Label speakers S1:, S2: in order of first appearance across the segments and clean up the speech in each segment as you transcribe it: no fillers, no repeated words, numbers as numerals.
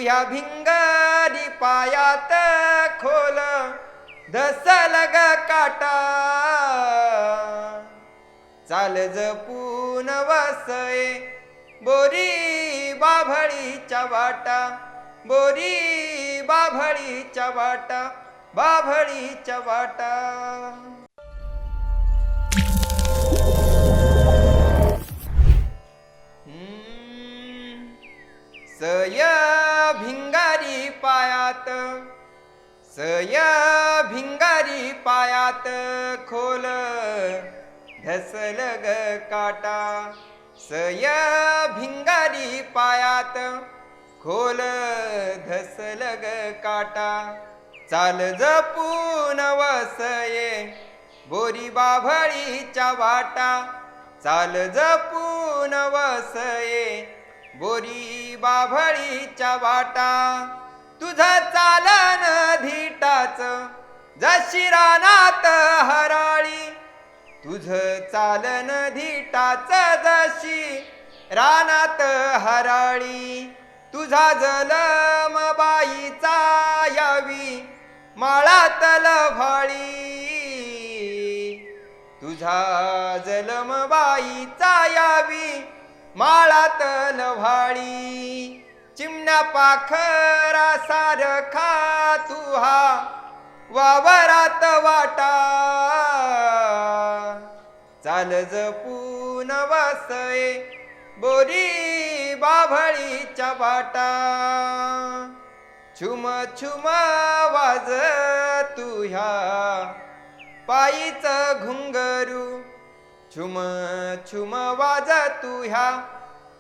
S1: तुझ्या भिंगरी पायात खोल धसल ग काटा, चाल जपून वसये बोरी बाभळीच्या वाटा, बोरी बाभळीच्या वाटा, बाभळीच्या वाटा. सय भिंगारी पायात, सय भिंगारी पायात खोल धसल ग काटा, सय भिंगारी पायात खोल धसल ग काटा, चाल जपून वसये बोरी बाभळीच्या वाटा, चाल जपून वसये बोरी बाभळीच्या वाटा. तुझं चालन धीटाच जशी रानात हराळी, तुझं चालन धीटाच जशी रानात हराळी. तुझा जलम बाईचा यावी माळात लभाळी, तुझा जलम बाईचा यावी माळात लभाळी. चिमण्या पाखरा सारखा तुहा वावरात वाटा, चाल जपून वसये बोरी बाभळीच्या वाटा. छुम छुम वाज तुह्या पायीच घुंगरू, छुम छुम वाज तुह्या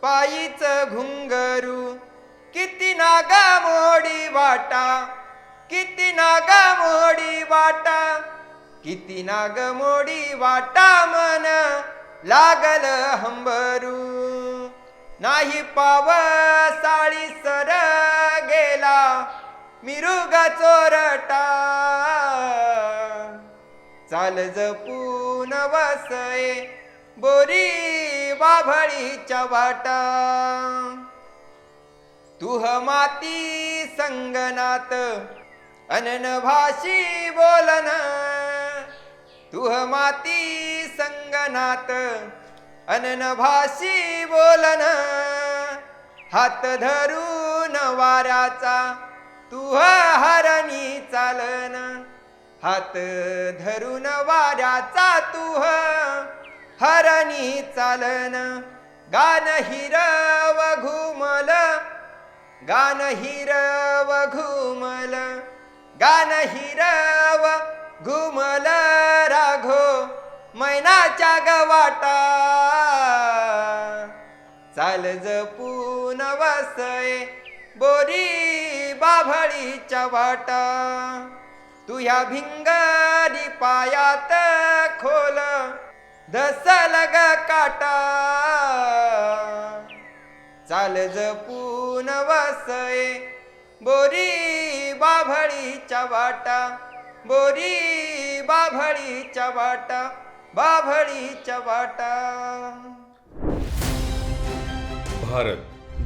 S1: पायीच घुंगरू. किती नागा मोडी वाटा, किती नागा मोडी वाटा, किती नाग मोडी वाटा मन लागल हंबरू. नाही पावसाळी सर गेला मिरुग चोरटा, चाल जपून वसये बोरी बाभळीच्या वाटा. तुह माती संगनात अनन भाषी बोलन, तुह माती संगनात अनन भाषी बोलन. हात धरून वाऱ्याचा तुह हरणी चालन, हात धरून वाऱ्याचा तुह हरणी चालन. गान हिरव घुमल, गान हिरव घुमल, गान हिरव घुमल राघो मैनाच्या गवाटा. चाल जपून वसये बोरी बाभळीच्या वाटा. तुह्या भिंगरी पायात खोल धसल ग काटा, चाल जपून वसये बोरी बाभळीच्या वाटा, बोरी बाभळीच्या वाटा, बाभळीच्या वाटा.
S2: भारत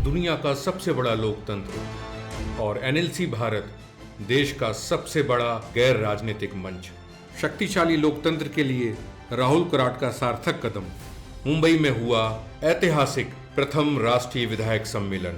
S2: दुनिया का सबसे बड़ा लोकतंत्र और एनएलसी भारत देश का सबसे बड़ा गैर राजनीतिक मंच. शक्तिशाली लोकतंत्र के लिए राहुल कराट का सार्थक कदम. मुंबई में हुआ ऐतिहासिक प्रथम राष्ट्रीय विधायक सम्मेलन.